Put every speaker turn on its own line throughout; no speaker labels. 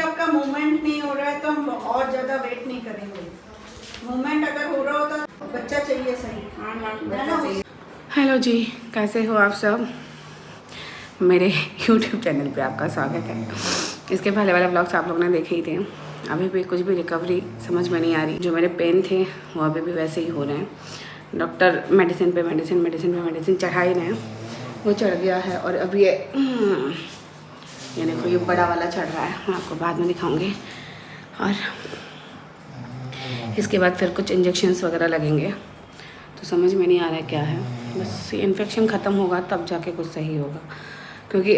आपका मूवमेंट नहीं हो रहा है तो हम और ज़्यादा वेट नहीं करेंगे। मूवमेंट अगर हो रहा होता तो बच्चा चाहिए सही है ना।
हेलो जी, कैसे हो आप सब। मेरे YouTube चैनल पे आपका स्वागत है। इसके पहले वाले व्लॉग्स आप लोगों ने देखे ही थे। अभी भी कुछ भी रिकवरी समझ में नहीं आ रही। जो मेरे पेन थे वो अभी भी वैसे ही हो रहे हैं। डॉक्टर मेडिसिन पे मेडिसिन चढ़ा ही रहे हैं। वो चढ़ गया है और अभी ये देखो ये बड़ा वाला चढ़ रहा है, मैं आपको बाद में दिखाऊंगी। और इसके बाद फिर कुछ इंजेक्शन्स वगैरह लगेंगे, तो समझ में नहीं आ रहा है क्या है। बस इन्फेक्शन ख़त्म होगा तब जाके कुछ सही होगा, क्योंकि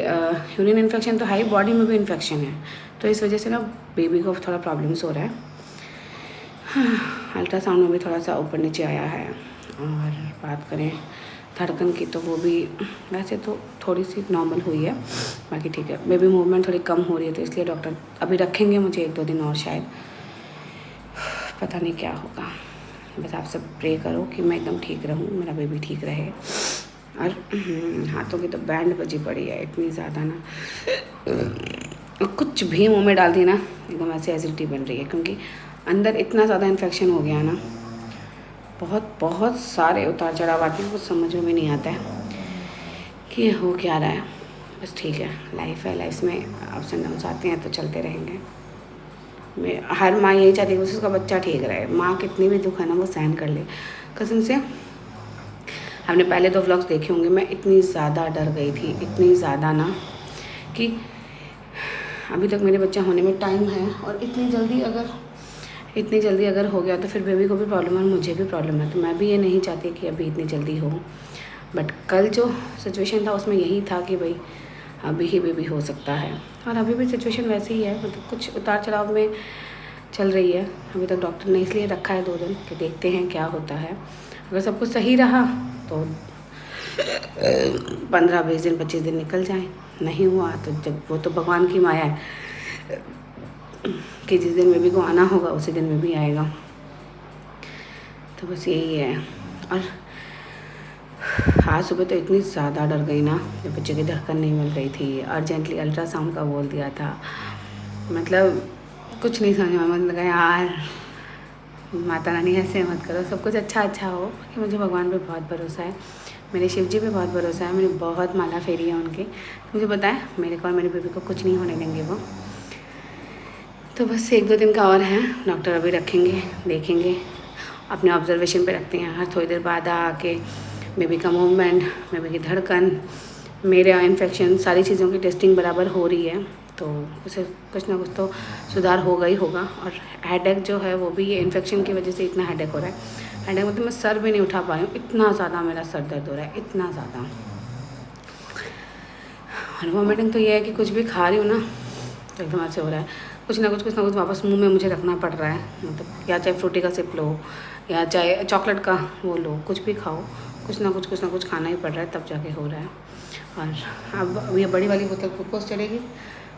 यूरिन इन्फेक्शन तो है ही, बॉडी में भी इन्फेक्शन है, तो इस वजह से ना बेबी को थोड़ा प्रॉब्लम्स हो रहा है। अल्ट्रासाउंड में भी थोड़ा सा ऊपर नीचे आया है। और बात करें धड़कन की तो वो भी वैसे तो थोड़ी सी नॉर्मल हुई है, बाकी ठीक है। बेबी मूवमेंट थोड़ी कम हो रही है, तो इसलिए डॉक्टर अभी रखेंगे मुझे 1-2 दिन और, शायद पता नहीं क्या होगा। बस आप सब प्रे करो कि मैं एकदम ठीक रहूँ, मेरा बेबी ठीक रहे। और हाथों की तो बैंड बजी पड़ी है इतनी ज़्यादा ना, कुछ भी मुंह में डाल दी ना एकदम ऐसे एसिडिटी बन रही है, क्योंकि अंदर इतना ज़्यादा इन्फेक्शन हो गया ना। बहुत सारे उतार चढ़ाव आते हैं, कुछ समझ में भी नहीं आता है कि हो क्या रहा है। बस ठीक है, लाइफ है, लाइफ में अप्स एंड डाउन्स आते हैं तो चलते रहेंगे। मैं हर माँ यही चाहती है कि उसका बच्चा ठीक रहे। माँ कितनी भी दुख है ना वो सहन कर ले कसम से। आपने पहले 2 व्लॉग्स देखे होंगे, मैं इतनी ज़्यादा डर गई थी, इतनी ज़्यादा ना कि अभी तक मेरे बच्चा होने में टाइम है, और इतनी जल्दी अगर हो गया तो फिर बेबी को भी प्रॉब्लम है और मुझे भी प्रॉब्लम है। तो मैं भी ये नहीं चाहती कि अभी इतनी जल्दी हो। बट कल जो सिचुएशन था उसमें यही था कि भाई अभी ही बेबी हो सकता है, और अभी भी सिचुएशन वैसे ही है, मतलब कुछ उतार चढ़ाव में चल रही है। अभी तक डॉक्टर ने इसलिए रखा है 2 दिन कि देखते हैं क्या होता है। अगर सब कुछ सही रहा तो 15-20 दिन 25 दिन निकल जाएं, नहीं हुआ तो जब वो तो भगवान की माया है कि जिस दिन बेबी को आना होगा उसी दिन बेबी आएगा। तो बस यही है। और आज सुबह तो इतनी ज़्यादा डर गई ना, जब बच्चे की धड़कन नहीं मिल रही थी, अर्जेंटली अल्ट्रासाउंड का बोल दिया था, मतलब कुछ नहीं समझ में। मतलब लगा यार माता रानी ऐसे मत करो, सब कुछ अच्छा हो। कि मुझे भगवान पे बहुत भरोसा है, मेरे शिव जी पे बहुत भरोसा है, मैंने बहुत माला फेरी है उनकी। मुझे पता है मेरे को और मेरे बेबी को कुछ नहीं होने देंगे वो। तो बस 1-2 दिन का और है, डॉक्टर अभी रखेंगे, देखेंगे, अपने ऑब्जर्वेशन पे रखते हैं। हर थोड़ी देर बाद आके बेबी का मूवमेंट, बेबी की धड़कन, मेरे इन्फेक्शन, सारी चीज़ों की टेस्टिंग बराबर हो रही है, तो उसे कुछ ना कुछ तो सुधार होगा ही होगा। और हेडेक जो है वो भी ये इन्फेक्शन की वजह से इतना हेडेक हो रहा है। हेडेक मतलब मैं सर भी नहीं उठा पा रही हूँ, इतना ज़्यादा मेरा सर दर्द हो रहा है, इतना ज़्यादा। और वॉमिटिंग तो ये है कि कुछ भी खा रही हूँ ना तो एकदम ऐसे हो रहा है, कुछ ना कुछ वापस मुंह में मुझे रखना पड़ रहा है। मतलब या चाहे फ्रूटी का सिप लो या चाहे चॉकलेट का वो लो, कुछ भी खाओ, कुछ ना कुछ खाना ही पड़ रहा है, तब जाके हो रहा है। और अब ये बड़ी वाली बोतल ग्लूकोज चढ़ेगी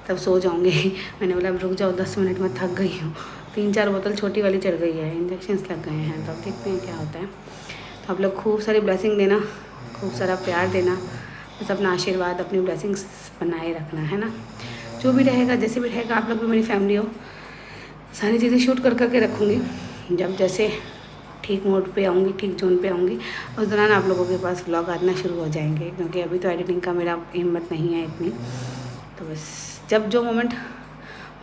तब सो जाऊँगी। मैंने बोला अब रुक जाओ 10 मिनट में, थक गई हूँ। 3-4 बोतल छोटी वाली चढ़ गई है, इंजेक्शन्स लग गए हैं, तो अब देखते हैं क्या होता है। तो आप लोग खूब सारी ब्लेसिंग देना, खूब सारा प्यार देना, बस अपना आशीर्वाद, अपनी ब्लेसिंग्स बनाए रखना है ना। जो भी रहेगा, जैसे भी रहेगा, आप लोग भी मेरी फैमिली हो, सारी चीज़ें शूट करके रखूँगी। जब जैसे ठीक मोड पे आऊँगी, ठीक जोन पे आऊँगी, उस दौरान आप लोगों के पास व्लॉग आना शुरू हो जाएंगे, क्योंकि अभी तो एडिटिंग का मेरा हिम्मत नहीं है इतनी। तो बस जब जो मोमेंट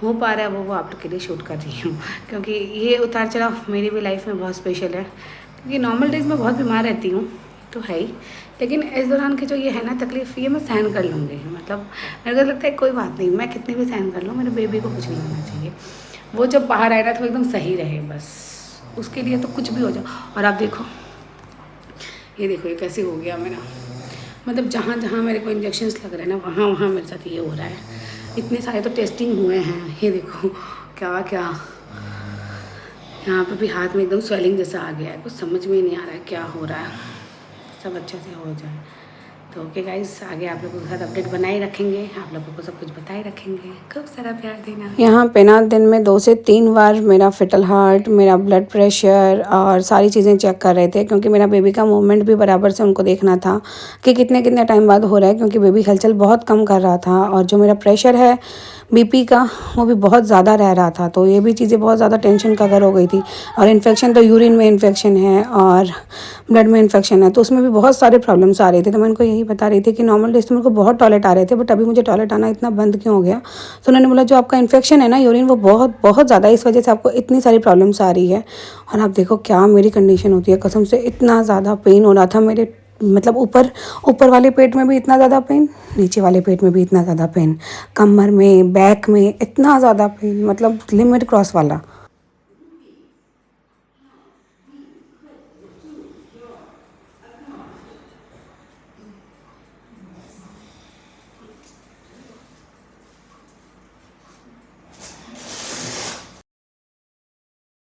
हो पा रहा है वो आप लोग के लिए शूट कर रही हूँ, क्योंकि ये उतार चढ़ाव मेरी भी लाइफ में बहुत स्पेशल है। क्योंकि नॉर्मल डेज़ में बहुत बीमार रहती हूँ तो है ही, लेकिन इस दौरान की जो ये है ना तकलीफ़, ये मैं सहन कर लूँगी। मतलब मेरे को लगता है कोई बात नहीं, मैं कितनी भी सहन कर लूँ, मेरे बेबी को कुछ नहीं होना चाहिए। वो जब बाहर आए ना तो एकदम सही रहे, बस उसके लिए तो कुछ भी हो जाओ। और आप देखो ये कैसे हो गया मेरा, मतलब जहाँ मेरे को इंजेक्शन्स लग रहे हैं ना, वहाँ मेरे साथ ये हो रहा है। इतने सारे तो टेस्टिंग हुए हैं, ये देखो क्या यहाँ पे भी हाथ में एकदम स्वेलिंग जैसा आ गया है, कुछ समझ में ही नहीं आ रहा है क्या हो रहा है। सब अच्छे से हो जाए तो ओके गाइस, आगे आप लोगों के साथ अपडेट बनाए रखेंगे, आप लोगों को सब कुछ बताए रखेंगे। खूब सारा प्यार देना। यहाँ पे ना दिन में 2 से 3 बार मेरा फिटल हार्ट, मेरा ब्लड प्रेशर और सारी चीज़ें चेक कर रहे थे, क्योंकि मेरा बेबी का मूवमेंट भी बराबर से उनको देखना था कि कितने टाइम बाद हो रहा है, क्योंकि बेबी हलचल बहुत कम कर रहा था। और जो मेरा प्रेशर है बीपी का, वो भी बहुत ज़्यादा रह रहा था। तो ये भी चीज़ें बहुत ज़्यादा टेंशन का घर हो गई थी। और इन्फेक्शन तो यूरिन में इन्फेक्शन है और ब्लड में इन्फेक्शन है, तो उसमें भी बहुत सारे प्रॉब्लम्स आ रहे थे। तो मैं उनको यही बता रही थी कि नॉर्मल डेज तो मेरे को बहुत टॉयलेट आ रहे थे, बट अभी मुझे टॉयलेट आना इतना बंद क्यों हो गया। तो उन्होंने बोला जो आपका इन्फेक्शन है ना यूरिन, वो बहुत बहुत ज़्यादा, इस वजह से आपको इतनी सारी प्रॉब्लम्स आ रही है। और आप देखो क्या मेरी कंडीशन होती है, कसम से इतना ज़्यादा पेन हो रहा था मेरे, मतलब ऊपर वाले पेट में भी इतना ज़्यादा पेन, नीचे वाले पेट में भी इतना ज़्यादा पेन, कमर में, बैक में इतना ज़्यादा पेन, मतलब लिमिट क्रॉस वाला।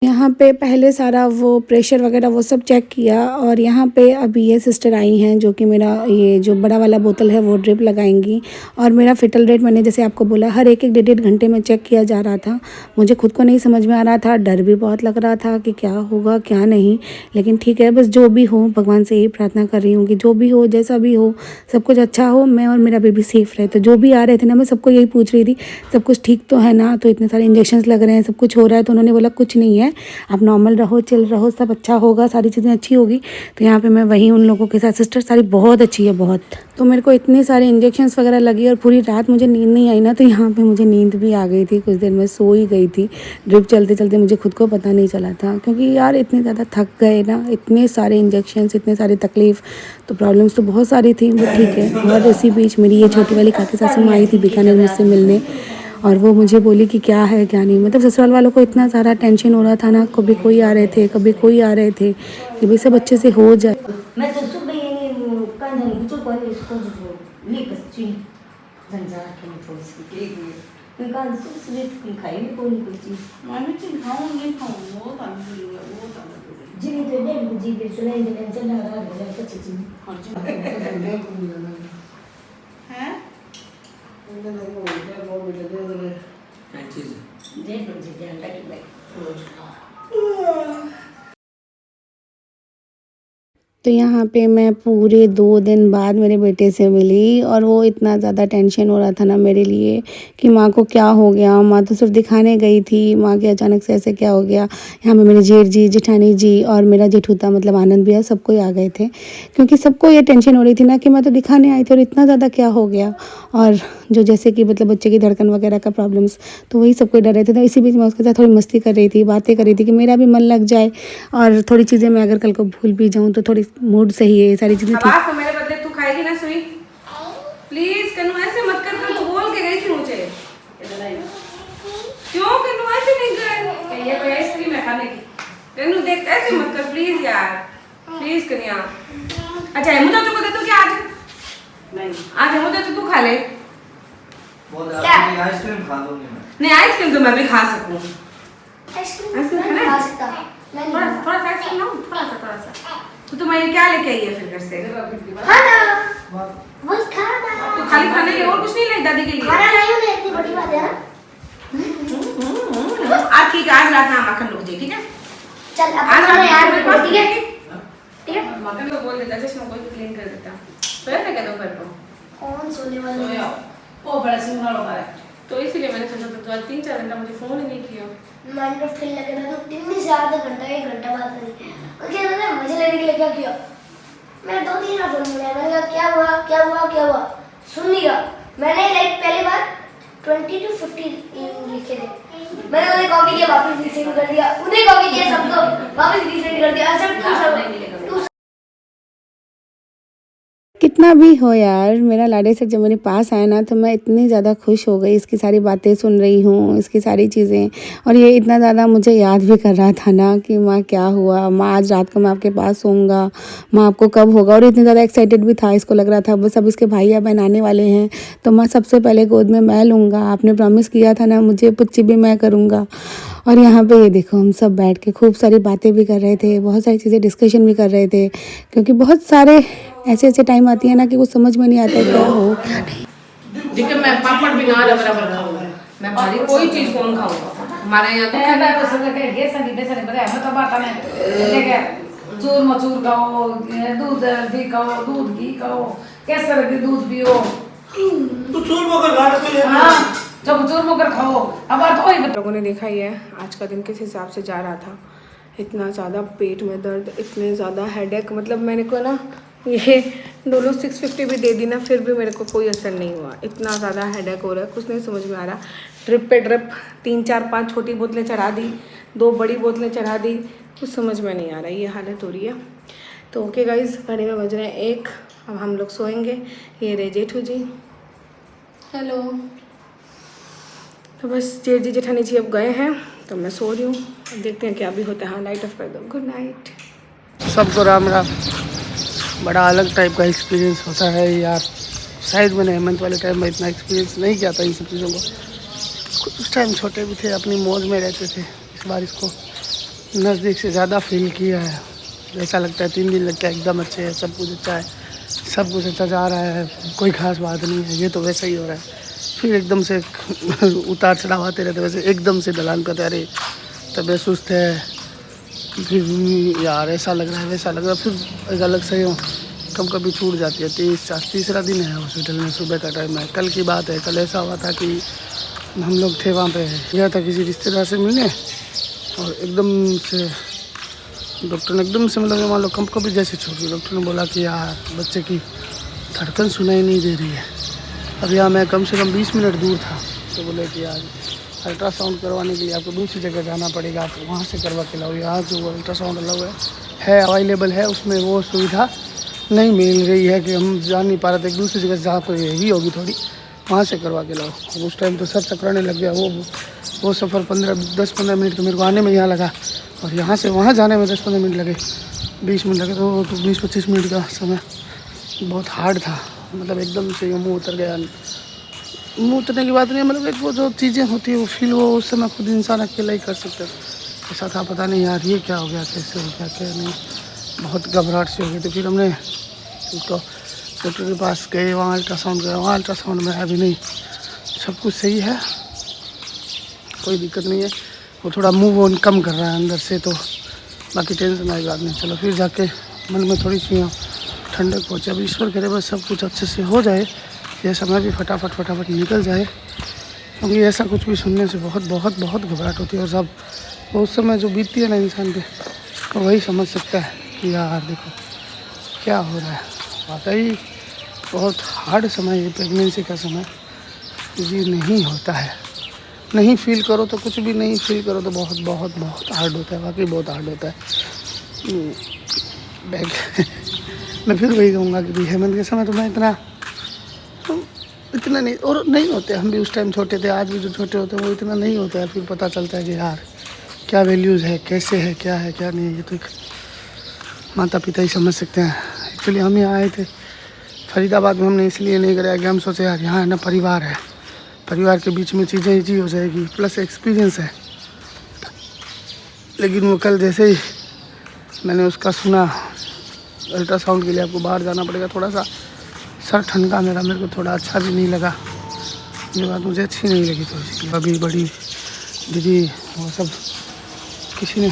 यहाँ पे पहले सारा वो प्रेशर वगैरह वो सब चेक किया, और यहाँ पे अभी ये सिस्टर आई हैं जो कि मेरा ये जो बड़ा वाला बोतल है वो ड्रिप लगाएंगी। और मेरा फिटल रेट मैंने जैसे आपको बोला हर एक 1-1.5 घंटे में चेक किया जा रहा था। मुझे खुद को नहीं समझ में आ रहा था, डर भी बहुत लग रहा था कि क्या होगा क्या नहीं। लेकिन ठीक है, बस जो भी हो भगवान से यही प्रार्थना कर रही हूँ कि जो भी हो, जैसा भी हो, सब कुछ अच्छा हो, मैं और मेरा बेबी सेफ़ रहे। तो जो भी आ रहे थे ना, मैं सबको यही पूछ रही थी सब कुछ ठीक तो है ना, तो इतने सारे इंजेक्शंस लग रहे हैं, सब कुछ हो रहा है। तो उन्होंने बोला कुछ नहीं है, आप नॉर्मल रहो, चिल रहो, सब अच्छा होगा, सारी चीज़ें अच्छी होगी। तो यहाँ पे मैं वही उन लोगों के साथ, सिस्टर सारी बहुत अच्छी है बहुत। तो मेरे को इतने सारे इंजेक्शंस वगैरह लगी और पूरी रात मुझे नींद नहीं आई ना, तो यहाँ पे मुझे नींद भी आ गई थी। कुछ देर मैं सो ही गई थी, ड्रिप चलते चलते मुझे खुद को पता नहीं चला था, क्योंकि यार इतने ज़्यादा थक गए ना, इतने सारे इंजेक्शंस, इतने सारे तकलीफ़, तो प्रॉब्लम्स तो बहुत सारी थी, वो ठीक है। और इसी बीच मेरी ये छोटी वाली काकी सासू माँ आई थी बीकानेर मुझसे मिलने, और वो मुझे बोली कि क्या है क्या नहीं। मतलब ससुराल वालों को इतना सारा टेंशन हो रहा था ना, कभी कोई आ रहे थे कभी कोई आ रहे थे, कि भाई सब अच्छे से हो जाए।
मैं तो सुबह ये कांदा कुछ पर इसको लेकर चीनी गंजा के थोड़ी सी एक मिनट कांदा सुबह खाई भी कोई चीज
मैं भी खाऊंगी वो
जिन्हें तो डेढ़ जी के सुनाई दे टेंशन ना रहा है कुछ चीज
है
जे बंजे ध्यान रखी भाई।
तो यहाँ पे मैं पूरे 2 दिन बाद मेरे बेटे से मिली, और वो इतना ज़्यादा टेंशन हो रहा था ना मेरे लिए कि माँ को क्या हो गया। माँ तो सिर्फ दिखाने गई थी, माँ के अचानक से ऐसे क्या हो गया। यहाँ पे मेरे जेठ जी, जेठानी जी और मेरा जेठूता मतलब आनंद भैया, सबको ही आ गए थे, क्योंकि सबको ये टेंशन हो रही थी ना कि मैं तो दिखाने आई थी और इतना ज़्यादा क्या हो गया। और जो जैसे कि मतलब बच्चे की धड़कन वगैरह का प्रॉब्लम्स, तो वही सबको डर रहे थे। तो इसी बीच मैं उसके साथ थोड़ी मस्ती कर रही थी, बातें कर रही थी कि मेरा भी मन लग जाए, और थोड़ी चीज़ें मैं अगर कल को भूल भी जाऊँ तो थोड़ी मूड सही है, ये सारी चीज़ें ठीक।
आवाज तो मेरे बदले तू खाएगी ना सुई, प्लीज कन्नू ऐसे मत कर, कल तू बोल के गई थी मुझे। क्यों कन्नू ऐसे नहीं कर, ये कोई आइसक्रीम है खाने की। कन्नू देख ऐसे मत कर प्लीज यार, प्लीज कन्या। अच्छा मुझे तो दे दूं क्या आज? नहीं आज मुझे तो तू खा ले।
आइसक्रीम खा दूंगी मैं।
नहीं आइसक्रीम तो मैं भी खा सकूं।
आइसक्रीम नहीं खा सकता
थोड़ा सा आइसक्रीम लाऊं, थोड़ा सा। तो तुम्हारे क्या लेके आई है फिर घर से?
खाना बस खाना।
तो खाली खाने के लिए और कुछ नहीं लाई दादी के लिए?
खाना नहीं होने इतनी बड़ी बात है ना।
आज ठीक है, आज रात में माखन रुक जाए, ठीक है?
चल अब
आज
खाना यार
मेरे पास
ठीक है
ठीक है। माखन को बोल देता चश्मा कोई क्लीन कर देता। सोया था क्या दोपहर को?
कौन सोने वाला है?
वो बड़ा सिंगल होता है, तो इसीलिए मैंने सोचा तो 3-4 घंटा मुझे फोन ही नहीं किया।
माइनक्राफ्ट खेलने लगे ना, तो 3 से आधा घंटा 1 घंटा बात करी। उसके बाद मजे लेने के लिए क्या किया, मैंने 2-3 बार फोन मिलाया, मैंने कहा क्या हुआ सुन नहीं रहा। मैंने लाइक पहली बार 20 to 50 लिखे थे, मैंने उन्हें कॉपी किया, वापस रीसेंड कर दिया, उन्हें कॉपी किया, सबको वापस रीसेंड कर दिया। सब
कितना भी हो यार, मेरा लाडे सर जब मेरे पास आया ना, तो मैं इतनी ज़्यादा खुश हो गई। इसकी सारी बातें सुन रही हूँ, इसकी सारी चीज़ें, और ये इतना ज़्यादा मुझे याद भी कर रहा था ना कि माँ क्या हुआ, माँ आज रात को मैं आपके पास सोऊंगा, माँ आपको कब होगा। और इतनी ज़्यादा एक्साइटेड भी था, इसको लग रहा था बस अब इसके भाई या बहन आने वाले हैं तो माँ सबसे पहले गोद में मैं लूँगा, आपने प्रॉमिस किया था ना मुझे, पुच्ची भी मैं करूँगा। और यहाँ पे ये देखो हम सब बैठ के खूब सारी बातें भी कर रहे थे, बहुत सारी चीज़ें डिस्कशन भी कर रहे थे, क्योंकि बहुत सारे ऐसे टाइम आती है ना कि कुछ समझ में नहीं आता क्या हो क्या नहीं।
देखिए मैं पापड़ भी ना बराबर खाऊंगा, मैं भारी कोई चीज कौन खाऊंगा। हमारे यहाँ तो खाना
तो सब के ये सनी बेसनी बताया मैं तो बात में देखे चूर मचूर खाओ, दूध भी खाओ, दूध घी खाओ, केसर के दूध पियो।
तू चूर मगर गाड़ पे ले।
हाँ जब चूर होकर खाओ अब तो वही
लोगों ने देखा ही है आज का दिन किस हिसाब से जा रहा था। इतना ज़्यादा पेट में दर्द, इतने ज़्यादा हेडेक, मतलब मैंने को ना ये डोलो 650 भी दे दी ना, फिर भी मेरे को कोई असर नहीं हुआ। इतना ज़्यादा हेडेक हो रहा है, कुछ नहीं समझ में आ रहा। ड्रिप पे ड्रिप 3 4 5 छोटी बोतलें चढ़ा दी, 2 बड़ी बोतलें चढ़ा दी, कुछ समझ में नहीं आ रहा। ये हालत हो रही है। तो ओके गाइज, घड़ी में बज रहे हैं 1, अब हम लोग सोएंगे। ये रे जेठू जी, हेलो। तो बस जेठ जी जेठानी जी अब गए हैं, तो मैं सो रही हूँ। देखते हैं क्या भी होता है। हाँ, लाइट ऑफ कर दो। गुड नाइट
सबको राम राम। बड़ा अलग टाइप का एक्सपीरियंस होता है यार। शायद मैंने हेमंत वाले टाइम में इतना एक्सपीरियंस नहीं किया था इन सब चीज़ों को। उस टाइम छोटे भी थे, अपनी मौज में रहते थे। इस बार इसको नज़दीक से ज़्यादा फील किया है। ऐसा लगता है 3 दिन लगता है, एकदम अच्छे है, सब कुछ अच्छा है, सब कुछ अच्छा जा रहा है, कोई ख़ास बात नहीं है। ये तो वैसा ही हो रहा है। फिर एकदम से उतार चढ़ाव आते रहते, वैसे एकदम से ढलान करते, अरे तबीयत सुस्त है, फिर यार ऐसा लग रहा है वैसा लग रहा है, फिर एक अलग से हो, कभी छूट जाती है। तीसरा दिन है हॉस्पिटल में, सुबह का टाइम है। कल की बात है, कल ऐसा हुआ था कि हम लोग थे वहाँ पे, गया था किसी रिश्तेदार से मिलने, और एकदम से डॉक्टर ने एकदम से मतलब मान लो कभी जैसे छोड़ दी। डॉक्टर ने बोला कि यार बच्चे की धड़कन सुनाई नहीं दे रही है। अब यहाँ मैं कम से कम 20 मिनट दूर था, तो बोले कि यार अल्ट्रासाउंड करवाने के लिए आपको दूसरी जगह जाना पड़ेगा, आप वहाँ से करवा के लाओ। यहाँ जो अल्ट्रासाउंड अलग है अवेलेबल है, उसमें वो सुविधा नहीं मिल रही है कि हम जा नहीं पा रहे थे। एक दूसरी जगह जहाँ पर हेवी होगी थोड़ी, वहाँ से करवा के लाओ। अब उस टाइम तो सर चकराने लग गया। वो सफ़र 10-15 मिनट तो मेरे को आने में यहाँ लगा, और यहाँ से वहाँ जाने में 10-15 मिनट लगे, 20 मिनट लगे, तो 20-25 मिनट का समय बहुत हार्ड था। मतलब एकदम से मुँह उतर गया। मुँह उतरने की बात नहीं है, मतलब एक वो जो चीज़ें होती है वो फील वो उस समय खुद इंसान अकेला ही कर सकता है। ऐसा था, पता नहीं यार ये क्या हो गया, कैसे हो गया, क्या नहीं, बहुत घबराहट से हो गई। तो फिर हमने उसको डॉक्टर के पास गए, वहाँ अल्ट्रासाउंड गया, वहाँ अल्ट्रासाउंड में अभी नहीं, सब कुछ सही है, कोई दिक्कत नहीं है। वो थोड़ा मूव ऑन कम कर रहा है अंदर से, तो बाकी टेंशन वाली बात नहीं। चलो फिर जाके मन में थोड़ी सी ठंडक पहुँचे। अब ईश्वर करे बस सब कुछ अच्छे से हो जाए, ये समय भी फटाफट निकल जाए, क्योंकि ऐसा कुछ भी सुनने से बहुत बहुत बहुत घबराहट होती है। और सब उस समय जो बीतती है ना इंसान पे, तो वही समझ सकता है कि यार देखो क्या हो रहा है। वाकई बहुत हार्ड समय है प्रेगनेंसी का समय, ये नहीं होता है। नहीं फील करो तो कुछ भी, नहीं फील करो तो बहुत बहुत बहुत हार्ड होता है, वाकई बहुत हार्ड होता है। बैग मैं फिर वही कहूँगा कि हेमंत के समय तो मैं इतना नहीं, और नहीं होते, हम भी उस टाइम छोटे थे, आज भी जो छोटे होते हैं वो इतना नहीं होता है। फिर पता चलता है कि यार क्या वैल्यूज़ है, कैसे है, क्या है क्या नहीं है, ये तो एक माता पिता ही समझ सकते हैं। एक्चुअली हम यहाँ आए थे फरीदाबाद में, हमने इसलिए नहीं कराया कि हम सोचे यार यहाँ है ना परिवार है, परिवार के बीच में चीज़ें ईजी हो जाएगी, प्लस एक्सपीरियंस है। लेकिन वो कल जैसे ही मैंने उसका सुना अल्ट्रासाउंड के लिए आपको बाहर जाना पड़ेगा, थोड़ा सा सर ठंडा मेरे को थोड़ा अच्छा भी नहीं लगा। ये बात मुझे अच्छी नहीं लगी थोड़ी सी। अभी बड़ी दीदी वो सब किसी ने,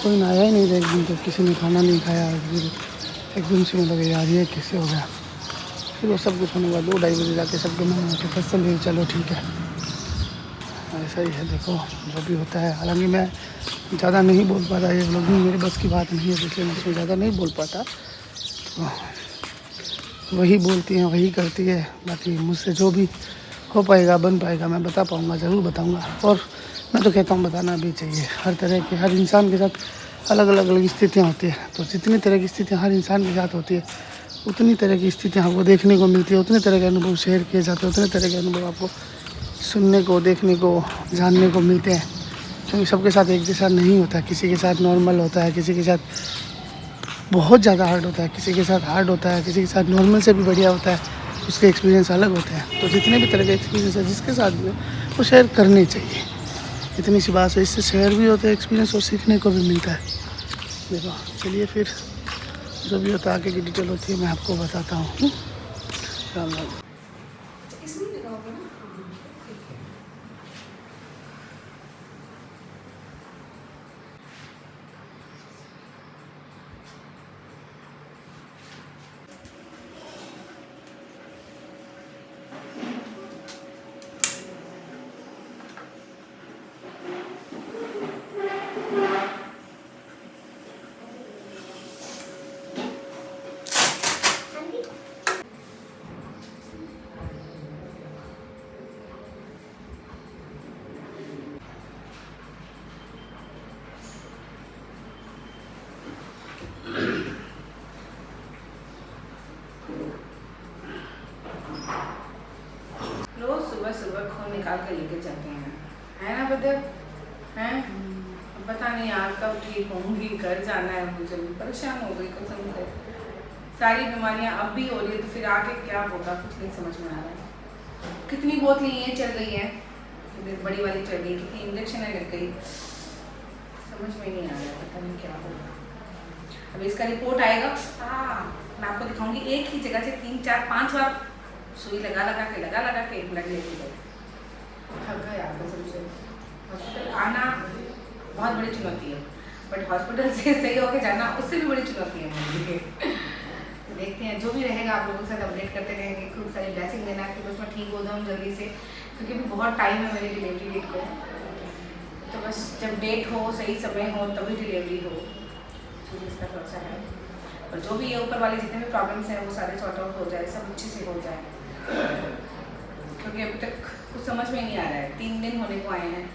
कोई ना आया ही नहीं था एक दिन, तो किसी ने खाना नहीं खाया। एकदम से लगा यार ये कैसे हो गया। फिर वो सब कुछ होने के बाद 2-2:30 बजे जाके सबके मन में फसल दी, चलो ठीक है ऐसा ही है, देखो जो भी होता है। हालांकि मैं ज़्यादा नहीं बोल पाता, ये लोग भी मेरे बस की बात नहीं है, इसलिए मैं उसमें ज़्यादा नहीं बोल पाता। तो वही बोलती हैं, वही करती है। बाकी मुझसे जो भी हो पाएगा, बन पाएगा, मैं बता पाऊँगा, ज़रूर बताऊँगा। और मैं तो कहता हूँ बताना भी चाहिए। हर तरह के, हर इंसान के साथ अलग अलग स्थितियाँ होती हैं, तो जितनी तरह की स्थितियाँ हर इंसान के साथ होती है, उतनी तरह की स्थितियाँ आपको देखने को मिलती है, उतने तरह के अनुभव शेयर किए जाते हैं, उतने तरह के अनुभव आपको सुनने को, देखने को, जानने को मिलते हैं। क्योंकि सबके साथ एक जैसा नहीं होता है, किसी के साथ नॉर्मल होता है, किसी के साथ बहुत ज़्यादा हार्ड होता है, किसी के साथ हार्ड होता है, किसी के साथ नॉर्मल से भी बढ़िया होता है। उसके एक्सपीरियंस अलग होते हैं। तो जितने भी तरह के एक्सपीरियंस है जिसके साथ भी हो, वो शेयर करने चाहिए। इतनी सी बात है, इससे शेयर भी होता है एक्सपीरियंस, और सीखने को भी मिलता है। देखो चलिए फिर जो भी होता है आगे की डिटेल होती है मैं आपको बताता हूँ। राम राम।
बदल हैं? पता नहीं यार कब ठीक होंगी, घर जाना है मुझे, परेशान हो गई कसम से। सारी बीमारियां अब भी हो रही है तो फिर आगे क्या होगा कुछ नहीं समझ में आ रहा है। कितनी बोतलें ये चल रही है, बड़ी वाली चल गई, कितनी इंजेक्शन लग गई, समझ में नहीं आ रहा है, पता नहीं क्या होगा। अभी इसका रिपोर्ट आएगा, मैं आपको दिखाऊंगी। एक ही जगह से 3 4 5 बार सुई लगा लगा के ब्लड लेती गई। थक गए यार कसम से। हॉस्पिटल आना बहुत बड़ी चुनौती है, बट हॉस्पिटल से सही होके जाना उससे भी बड़ी चुनौती है मेरे लिए। तो देखते हैं जो भी रहेगा, आप लोगों के साथ अपडेट करते रहेंगे। खूब सारी ब्लेसिंग देना कि बस मैं ठीक हो जाऊँ जल्दी से, क्योंकि अभी बहुत टाइम है मेरी डिलीवरी डेट को। तो बस जब डेट हो, सही समय हो, तभी डिलीवरी हो, इसका थोड़ा सा है। और जो भी ये ऊपर वाले जितने भी प्रॉब्लम्स हैं वो सारे सॉर्ट आउट हो जाए, सब अच्छे से हो जाए, क्योंकि अभी तक कुछ समझ में नहीं आ रहा है। 3 दिन होने को आए हैं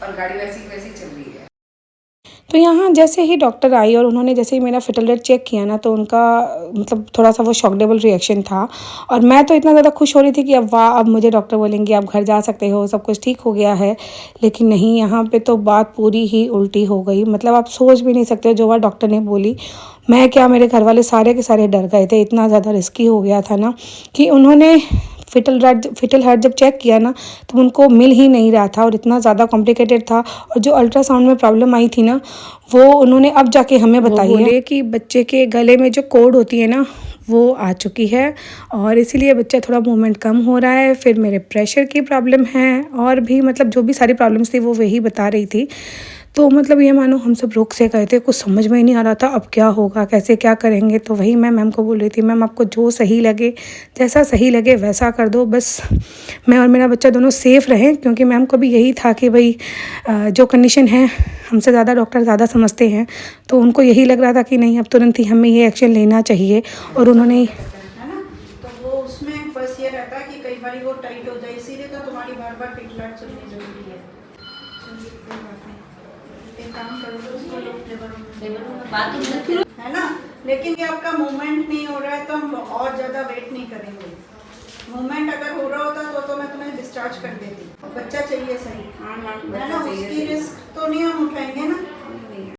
और गाड़ी वैसी वैसी चल रही है।
तो यहाँ जैसे ही डॉक्टर आई और उन्होंने जैसे ही मेरा फिटल रेट चेक किया ना, तो उनका मतलब थोड़ा सा वो शॉकडेबल रिएक्शन था। और मैं तो इतना ज़्यादा खुश हो रही थी कि अब वाह, अब मुझे डॉक्टर बोलेंगे आप घर जा सकते हो, सब कुछ ठीक हो गया है। लेकिन नहीं, यहाँ पे तो बात पूरी ही उल्टी हो गई। मतलब आप सोच भी नहीं सकते हो जो बात डॉक्टर ने बोली। मैं क्या, मेरे घर वाले सारे के सारे डर गए थे, इतना ज़्यादा रिस्की हो गया था ना कि उन्होंने फिटल हार्ट जब चेक किया ना तो उनको मिल ही नहीं रहा था और इतना ज़्यादा कॉम्प्लिकेटेड था। और जो अल्ट्रासाउंड में प्रॉब्लम आई थी ना, वो उन्होंने अब जाके हमें बताई है कि बच्चे के गले में जो कॉर्ड होती है ना, वो आ चुकी है और इसीलिए बच्चा थोड़ा मूवमेंट कम हो रहा है। फिर मेरे प्रेशर की प्रॉब्लम है और भी मतलब जो भी सारी प्रॉब्लम्स थी वो वही बता रही थी। तो मतलब ये मानो हम सब रुक से गए थे, कुछ समझ में ही नहीं आ रहा था अब क्या होगा, कैसे क्या करेंगे। तो वही मैं मैम को बोल रही थी, मैम आपको जो सही लगे, जैसा सही लगे वैसा कर दो, बस मैं और मेरा बच्चा दोनों सेफ़ रहें। क्योंकि मैम को भी यही था कि भाई जो कंडीशन है हमसे ज़्यादा डॉक्टर ज़्यादा समझते हैं, तो उनको यही लग रहा था कि नहीं अब तुरंत ही हमें ये एक्शन लेना चाहिए। और उन्होंने
है ना, तो वो उसमें बस ये रहता है कि कई बार वो टाइट हो जाए, इसीलिए तो तुम्हारी बार बार फिटलाट चलनी जरूरी है। चलिए कोई बात नहीं, एक काम करो तो उसको लोग है ना। लेकिन ये आपका मूवमेंट नहीं हो रहा है तो हम और ज़्यादा वेट नहीं करेंगे। मूवमेंट अगर हो रहा होता तो मैं तुम्हें डिस्चार्ज कर देती। बच्चा चाहिए सही, है ना, उसकी रिस्क तो नहीं हम उठाएंगे